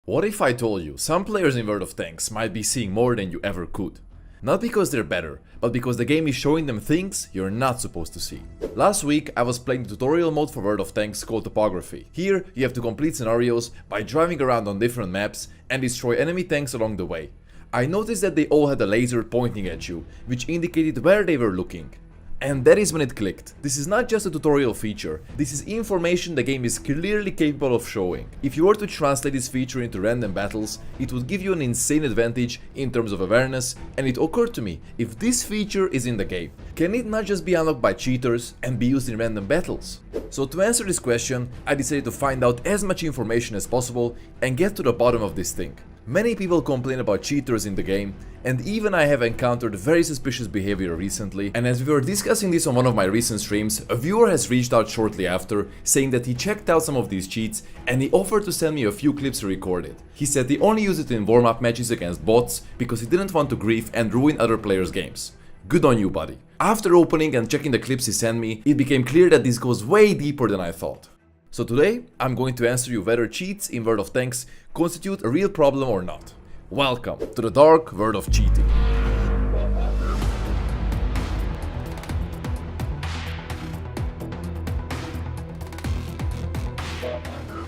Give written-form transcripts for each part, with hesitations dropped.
What if I told you some players in World of Tanks might be seeing more than you ever could? Not because they're better, but because the game is showing them things you're not supposed to see. Last week I was playing the tutorial mode for World of Tanks called Topography. Here you have to complete scenarios by driving around on different maps and destroy enemy tanks along the way. I noticed that they all had a laser pointing at you, which indicated where they were looking. And that is when it clicked. This is not just a tutorial feature, this is information the game is clearly capable of showing. If you were to translate this feature into random battles, it would give you an insane advantage in terms of awareness, and it occurred to me, if this feature is in the game, can it not just be unlocked by cheaters and be used in random battles? So to answer this question, I decided to find out as much information as possible and get to the bottom of this thing. Many people complain about cheaters in the game, and even I have encountered very suspicious behavior recently, and as we were discussing this on one of my recent streams, a viewer has reached out shortly after, saying that he checked out some of these cheats and he offered to send me a few clips recorded. He said he only used it in warm-up matches against bots because he didn't want to grief and ruin other players' games. Good on you, buddy. After opening and checking the clips he sent me, it became clear that this goes way deeper than I thought. So today, I'm going to answer you whether cheats in World of Tanks constitute a real problem or not. Welcome to the dark world of cheating.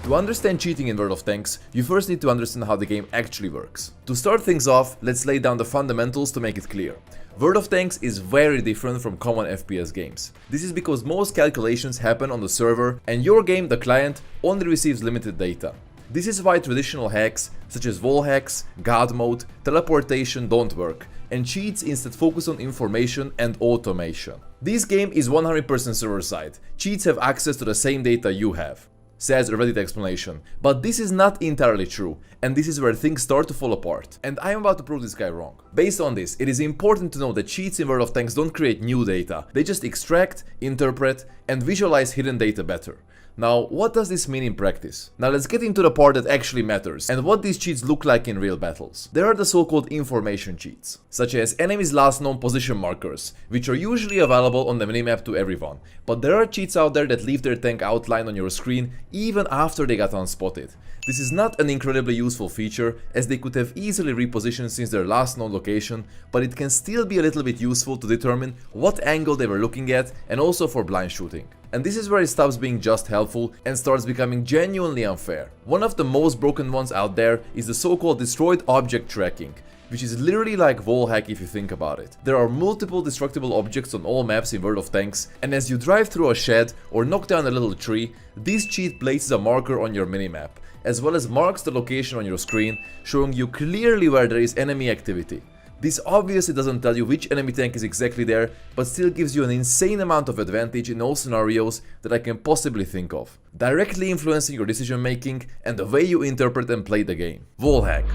To understand cheating in World of Tanks, you first need to understand how the game actually works. To start things off, let's lay down the fundamentals to make it clear. World of Tanks is very different from common FPS games. This is because most calculations happen on the server and your game, the client, only receives limited data. This is why traditional hacks, such as wall hacks, God mode, teleportation don't work, and cheats instead focus on information and automation. This game is 100% server-side. Cheats have access to the same data you have, says a Reddit explanation. But this is not entirely true, and this is where things start to fall apart. And I am about to prove this guy wrong. Based on this, it is important to know that cheats in World of Tanks don't create new data. They just extract, interpret, and visualize hidden data better. Now, what does this mean in practice? Now let's get into the part that actually matters and what these cheats look like in real battles. There are the so-called information cheats, such as enemies' last known position markers, which are usually available on the minimap to everyone. But there are cheats out there that leave their tank outline on your screen even after they got unspotted. This is not an incredibly useful feature, as they could have easily repositioned since their last known location, but it can still be a little bit useful to determine what angle they were looking at and also for blind shooting. And this is where it stops being just helpful and starts becoming genuinely unfair. One of the most broken ones out there is the so-called destroyed object tracking, which is literally like wallhack if you think about it. There are multiple destructible objects on all maps in World of Tanks, and as you drive through a shed or knock down a little tree, this cheat places a marker on your minimap, as well as marks the location on your screen, showing you clearly where there is enemy activity. This obviously doesn't tell you which enemy tank is exactly there, but still gives you an insane amount of advantage in all scenarios that I can possibly think of, directly influencing your decision making and the way you interpret and play the game. Wallhack.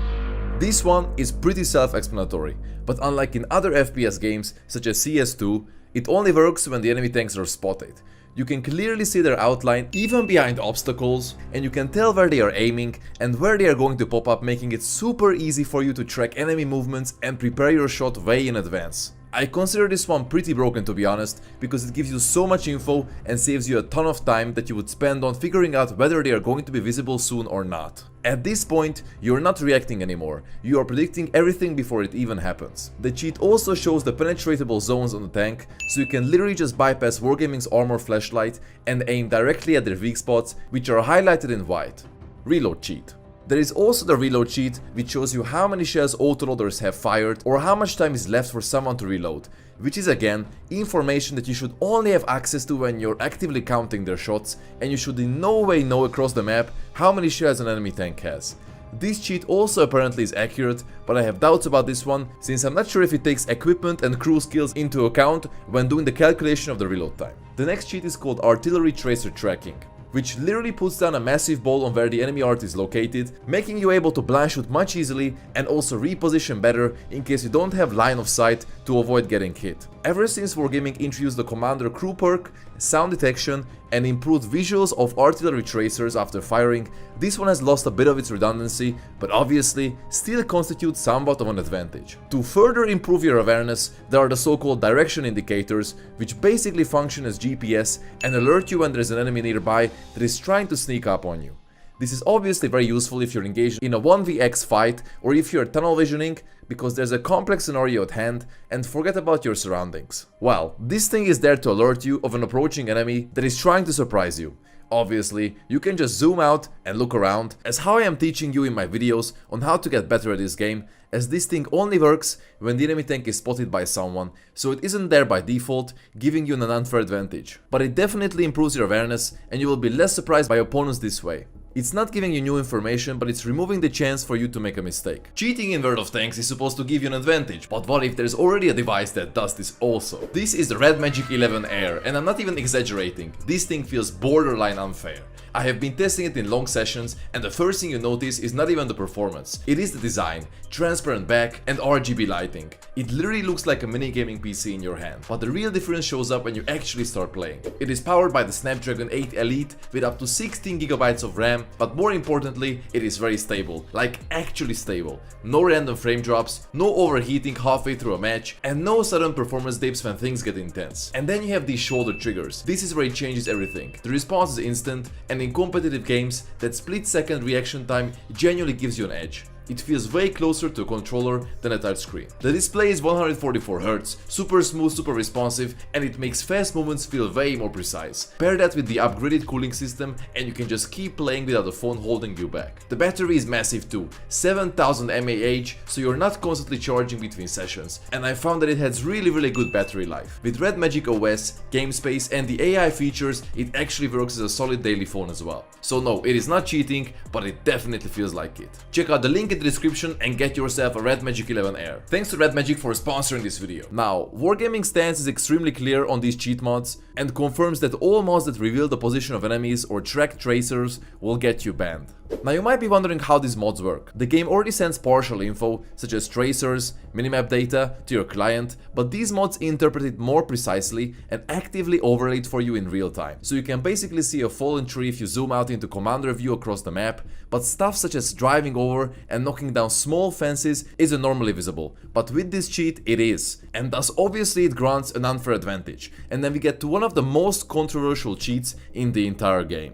This one is pretty self-explanatory, but unlike in other FPS games such as CS2, it only works when the enemy tanks are spotted. You can clearly see their outline even behind obstacles, and you can tell where they are aiming and where they are going to pop up, making it super easy for you to track enemy movements and prepare your shot way in advance. I consider this one pretty broken, to be honest, because it gives you so much info and saves you a ton of time that you would spend on figuring out whether they are going to be visible soon or not. At this point, you're not reacting anymore, you are predicting everything before it even happens. The cheat also shows the penetratable zones on the tank, so you can literally just bypass Wargaming's armor flashlight and aim directly at their weak spots, which are highlighted in white. Reload cheat. There is also the reload cheat, which shows you how many shells autoloaders have fired or how much time is left for someone to reload, which is again information that you should only have access to when you're actively counting their shots, and you should in no way know across the map how many shells an enemy tank has. This cheat also apparently is accurate, but I have doubts about this one since I'm not sure if it takes equipment and crew skills into account when doing the calculation of the reload time. The next cheat is called artillery tracer tracking, which literally puts down a massive ball on where the enemy art is located, making you able to blind shoot much easily and also reposition better in case you don't have line of sight to avoid getting hit. Ever since Wargaming introduced the Commander Crew perk, sound detection, and improved visuals of artillery tracers after firing, this one has lost a bit of its redundancy, but obviously still constitutes somewhat of an advantage. To further improve your awareness, there are the so-called direction indicators, which basically function as GPS and alert you when there is an enemy nearby that is trying to sneak up on you. This is obviously very useful if you're engaged in a 1vx fight or if you're tunnel visioning, because there's a complex scenario at hand and forget about your surroundings. Well, this thing is there to alert you of an approaching enemy that is trying to surprise you. Obviously, you can just zoom out and look around, as how I am teaching you in my videos on how to get better at this game, as this thing only works when the enemy tank is spotted by someone, so it isn't there by default, giving you an unfair advantage. But it definitely improves your awareness and you will be less surprised by opponents this way. It's not giving you new information, but it's removing the chance for you to make a mistake. Cheating in World of Tanks is supposed to give you an advantage, but what if there's already a device that does this also? This is the Red Magic 11 Air, and I'm not even exaggerating, this thing feels borderline unfair. I have been testing it in long sessions, and the first thing you notice is not even the performance, it is the design, transparent back and RGB lighting. It literally looks like a mini gaming PC in your hand, but the real difference shows up when you actually start playing. It is powered by the Snapdragon 8 Elite with up to 16GB of RAM, but more importantly, it is very stable, like actually stable. No random frame drops, no overheating halfway through a match, and no sudden performance dips when things get intense. And then you have these shoulder triggers. This is where it changes everything. The response is instant, and in competitive games, that split-second reaction time genuinely gives you an edge. It feels way closer to a controller than a touchscreen. The display is 144Hz, super smooth, super responsive, and it makes fast movements feel way more precise. Pair that with the upgraded cooling system and you can just keep playing without the phone holding you back. The battery is massive too, 7000 mAh, so you're not constantly charging between sessions, and I found that it has really good battery life. With Red Magic OS, game space and the AI features, it actually works as a solid daily phone as well. So no, it is not cheating, but it definitely feels like it. Check out the link in the description and get yourself a Red Magic 11 Air. Thanks to Red Magic for sponsoring this video. Now, Wargaming's stance is extremely clear on these cheat mods and confirms that all mods that reveal the position of enemies or track tracers will get you banned. Now you might be wondering how these mods work. The game already sends partial info, such as tracers, minimap data, to your client, but these mods interpret it more precisely and actively overlay it for you in real time. So you can basically see a fallen tree if you zoom out into commander view across the map, but stuff such as driving over and knocking down small fences isn't normally visible, but with this cheat it is, and thus obviously it grants an unfair advantage. And then we get to one of the most controversial cheats in the entire game.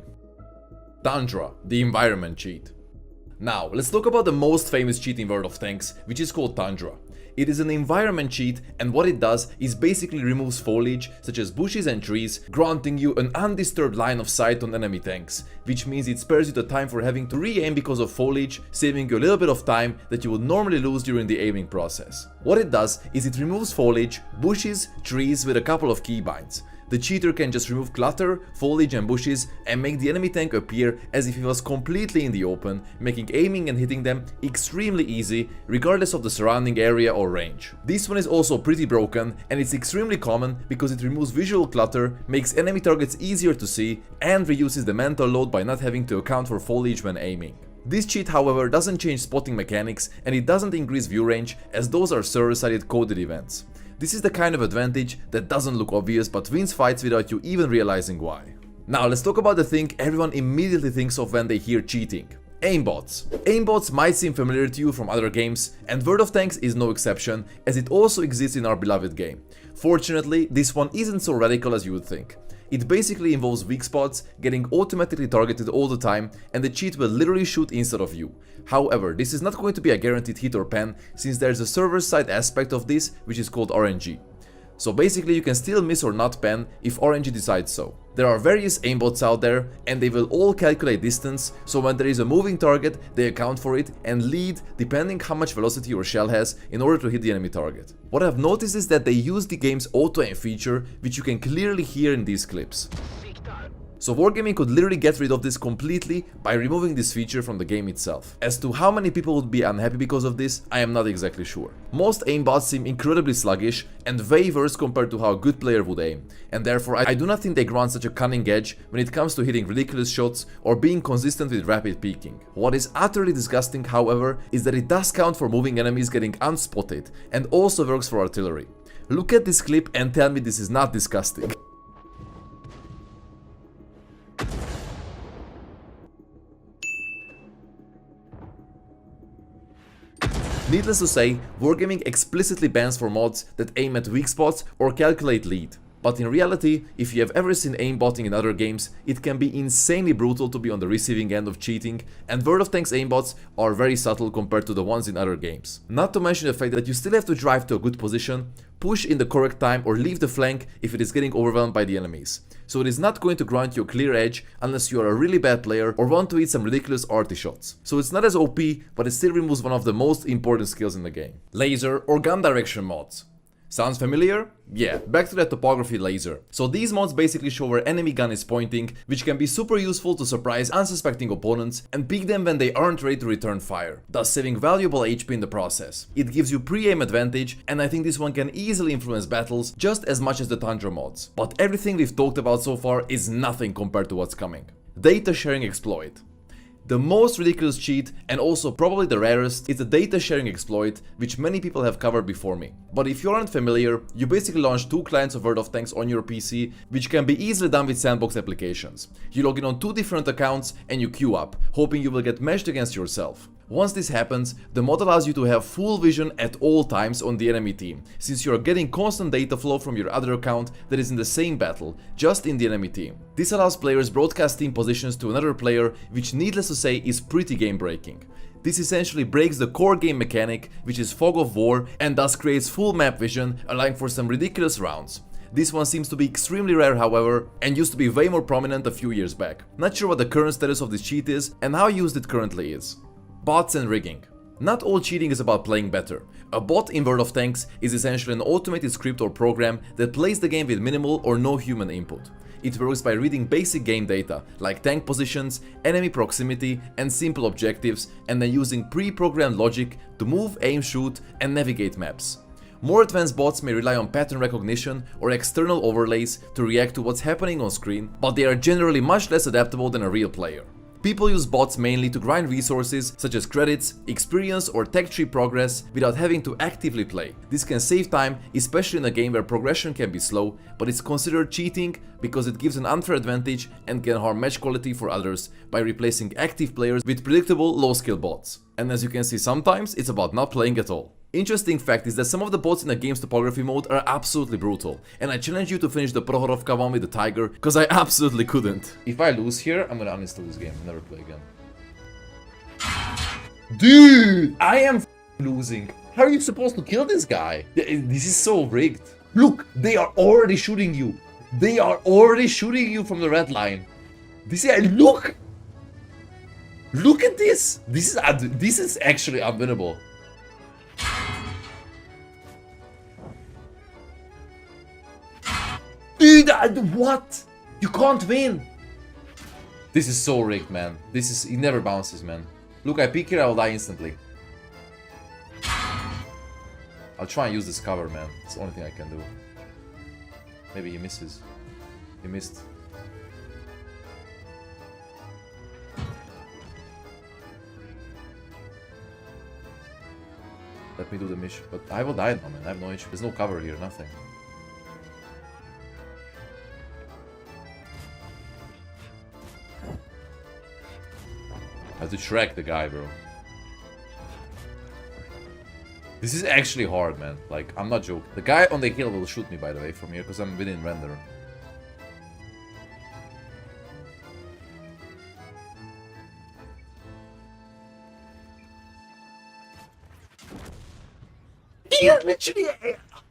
Tundra, the environment cheat. Now, let's talk about the most famous cheat in World of Tanks, which is called Tundra. It is an environment cheat, and what it does is basically removes foliage such as bushes and trees, granting you an undisturbed line of sight on enemy tanks, which means it spares you the time for having to re-aim because of foliage, saving you a little bit of time that you would normally lose during the aiming process. What it does is it removes foliage, bushes, trees with a couple of keybinds. The cheater can just remove clutter, foliage and bushes and make the enemy tank appear as if he was completely in the open, making aiming and hitting them extremely easy regardless of the surrounding area or range. This one is also pretty broken and it's extremely common because it removes visual clutter, makes enemy targets easier to see and reduces the mental load by not having to account for foliage when aiming. This cheat, however, doesn't change spotting mechanics and it doesn't increase view range, as those are server-sided coded events. This is the kind of advantage that doesn't look obvious but wins fights without you even realizing why. Now let's talk about the thing everyone immediately thinks of when they hear cheating. Aimbots. Aimbots might seem familiar to you from other games, and World of Tanks is no exception, as it also exists in our beloved game. Fortunately, this one isn't so radical as you would think. It basically involves weak spots getting automatically targeted all the time, and the cheat will literally shoot instead of you. However, this is not going to be a guaranteed hit or pen, since there's a server-side aspect of this, which is called RNG. So basically you can still miss or not pen if RNG decides so. There are various aimbots out there and they will all calculate distance, so when there is a moving target they account for it and lead depending how much velocity your shell has in order to hit the enemy target. What I've noticed is that they use the game's auto aim feature, which you can clearly hear in these clips. So Wargaming could literally get rid of this completely by removing this feature from the game itself. As to how many people would be unhappy because of this, I am not exactly sure. Most aimbots seem incredibly sluggish and way worse compared to how a good player would aim, and therefore I do not think they grant such a cunning edge when it comes to hitting ridiculous shots or being consistent with rapid peeking. What is utterly disgusting, however, is that it does count for moving enemies getting unspotted and also works for artillery. Look at this clip and tell me this is not disgusting. Needless to say, Wargaming explicitly bans for mods that aim at weak spots or calculate lead. But in reality, if you have ever seen aimbotting in other games, it can be insanely brutal to be on the receiving end of cheating, and World of Tanks aimbots are very subtle compared to the ones in other games. Not to mention the fact that you still have to drive to a good position, push in the correct time, or leave the flank if it is getting overwhelmed by the enemies. So it is not going to grant you a clear edge unless you are a really bad player or want to hit some ridiculous arty shots. So it's not as OP, but it still removes one of the most important skills in the game. Laser or gun direction mods. Sounds familiar? Yeah, back to that topography laser. So these mods basically show where enemy gun is pointing, which can be super useful to surprise unsuspecting opponents and pick them when they aren't ready to return fire, thus saving valuable HP in the process. It gives you pre-aim advantage, and I think this one can easily influence battles just as much as the Tundra mods. But everything we've talked about so far is nothing compared to what's coming. Data sharing exploit. The most ridiculous cheat, and also probably the rarest, is the data sharing exploit, which many people have covered before me. But if you aren't familiar, you basically launch 2 clients of World of Tanks on your PC, which can be easily done with sandbox applications. You log in on 2 different accounts and you queue up, hoping you will get matched against yourself. Once this happens, the mod allows you to have full vision at all times on the enemy team, since you are getting constant data flow from your other account that is in the same battle, just in the enemy team. This allows players broadcast team positions to another player, which needless to say is pretty game breaking. This essentially breaks the core game mechanic, which is fog of war, and thus creates full map vision, allowing for some ridiculous rounds. This one seems to be extremely rare, however, and used to be way more prominent a few years back. Not sure what the current status of this cheat is and how used it currently is. Bots and rigging. Not all cheating is about playing better. A bot in World of Tanks is essentially an automated script or program that plays the game with minimal or no human input. It works by reading basic game data, like tank positions, enemy proximity, and simple objectives, and then using pre-programmed logic to move, aim, shoot, and navigate maps. More advanced bots may rely on pattern recognition or external overlays to react to what's happening on screen, but they are generally much less adaptable than a real player. People use bots mainly to grind resources such as credits, experience, or tech tree progress without having to actively play. This can save time, especially in a game where progression can be slow, but it's considered cheating because it gives an unfair advantage and can harm match quality for others by replacing active players with predictable low-skill bots. And as you can see, sometimes it's about not playing at all. Interesting fact is that some of the bots in the game's topography mode are absolutely brutal, and I challenge you to finish the Prohorovka one with the Tiger, cause I absolutely couldn't. If I lose here, I'm gonna uninstall this game and never play again. Dude! I am losing. How are you supposed to kill this guy? This is so rigged. Look, they are already shooting you. They are already shooting you from the red line. This is, look! Look at this! This is actually unwinnable. Dude, what? You can't win. This is so rigged, man. It never bounces, man. Look, I peek here, I'll die instantly. I'll try and use this cover, man. It's the only thing I can do. Maybe he misses. He missed. Let me do the mission. But I will die now, man. I have no HP. There's no cover here, nothing. I have to track the guy, bro. This is actually hard, man. Like, I'm not joking. The guy on the hill will shoot me, by the way, from here, because I'm within render.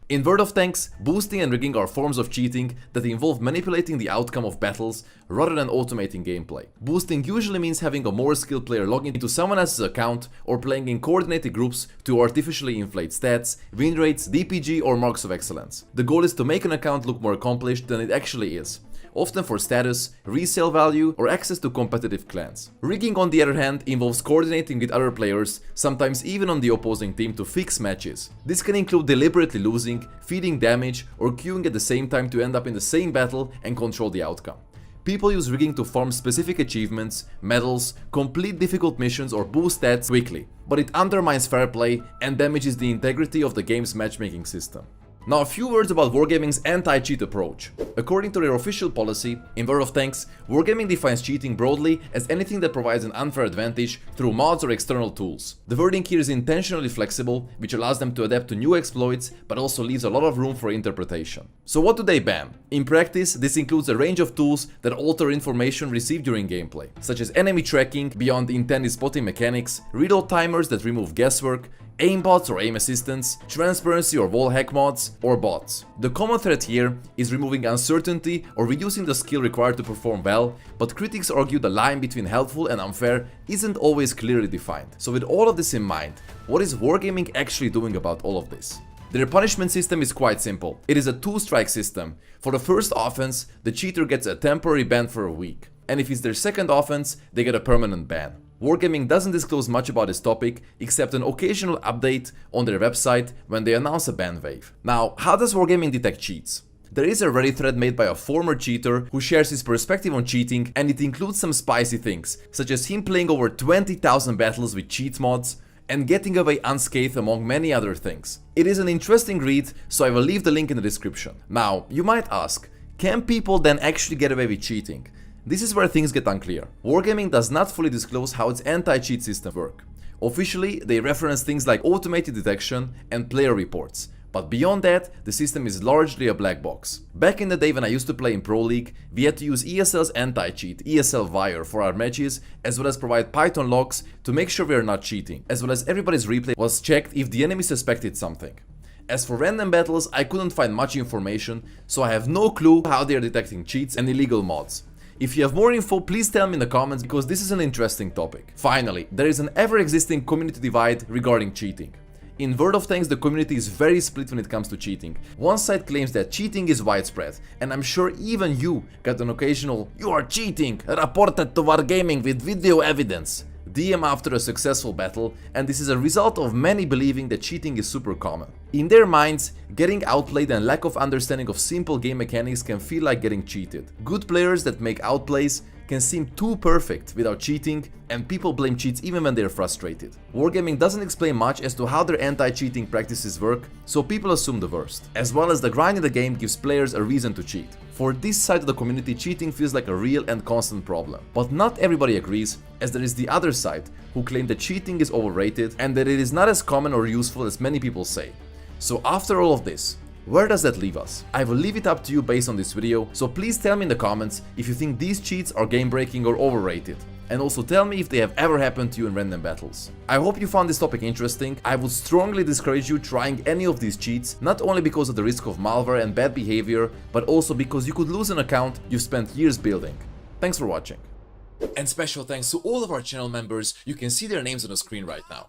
In World of Tanks, boosting and rigging are forms of cheating that involve manipulating the outcome of battles rather than automating gameplay. Boosting usually means having a more skilled player log into someone else's account or playing in coordinated groups to artificially inflate stats, win rates, DPG, or marks of excellence. The goal is to make an account look more accomplished than it actually is, often for status, resale value, or access to competitive clans. Rigging, on the other hand, involves coordinating with other players, sometimes even on the opposing team, to fix matches. This can include deliberately losing, feeding damage, or queuing at the same time to end up in the same battle and control the outcome. People use rigging to farm specific achievements, medals, complete difficult missions, or boost stats quickly, but it undermines fair play and damages the integrity of the game's matchmaking system. Now a few words about Wargaming's anti-cheat approach. According to their official policy, in World of Tanks, Wargaming defines cheating broadly as anything that provides an unfair advantage through mods or external tools. The wording here is intentionally flexible, which allows them to adapt to new exploits, but also leaves a lot of room for interpretation. So what do they ban? In practice, this includes a range of tools that alter information received during gameplay, such as enemy tracking beyond the intended spotting mechanics, reload timers that remove guesswork, aimbots or aim assistance, transparency or wall hack mods, or bots. The common thread here is removing uncertainty or reducing the skill required to perform well, but critics argue the line between helpful and unfair isn't always clearly defined. So with all of this in mind, what is Wargaming actually doing about all of this? Their punishment system is quite simple. It is a 2-strike system. For the first offense, the cheater gets a temporary ban for a week, and if it's their second offense, they get a permanent ban. Wargaming doesn't disclose much about this topic, except an occasional update on their website when they announce a ban wave. Now, how does Wargaming detect cheats? There is a Reddit thread made by a former cheater who shares his perspective on cheating, and it includes some spicy things, such as him playing over 20,000 battles with cheat mods and getting away unscathed among many other things. It is an interesting read, so I will leave the link in the description. Now, you might ask, can people then actually get away with cheating? This is where things get unclear. Wargaming does not fully disclose how its anti-cheat system works. Officially, they reference things like automated detection and player reports, but beyond that, the system is largely a black box. Back in the day when I used to play in Pro League, we had to use ESL's anti-cheat, ESL Wire, for our matches, as well as provide Python logs to make sure we are not cheating, as well as everybody's replay was checked if the enemy suspected something. As for random battles, I couldn't find much information, so I have no clue how they are detecting cheats and illegal mods. If you have more info, please tell me in the comments, because this is an interesting topic. Finally, there is an ever-existing community divide regarding cheating. In World of Tanks, the community is very split when it comes to cheating. One side claims that cheating is widespread, and I'm sure even you got an occasional "you are cheating, reported to Wargaming with video evidence" DM after a successful battle, and this is a result of many believing that cheating is super common. In their minds, getting outplayed and lack of understanding of simple game mechanics can feel like getting cheated. Good players that make outplays can seem too perfect without cheating, and people blame cheats even when they're frustrated. Wargaming doesn't explain much as to how their anti-cheating practices work, so people assume the worst. As well as the grind in the game gives players a reason to cheat. For this side of the community, cheating feels like a real and constant problem. But not everybody agrees, as there is the other side, who claim that cheating is overrated and that it is not as common or useful as many people say. So after all of this, where does that leave us? I will leave it up to you based on this video, so please tell me in the comments if you think these cheats are game-breaking or overrated. And also tell me if they have ever happened to you in random battles. I hope you found this topic interesting. I would strongly discourage you trying any of these cheats, not only because of the risk of malware and bad behavior, but also because you could lose an account you've spent years building. Thanks for watching. And special thanks to all of our channel members. You can see their names on the screen right now.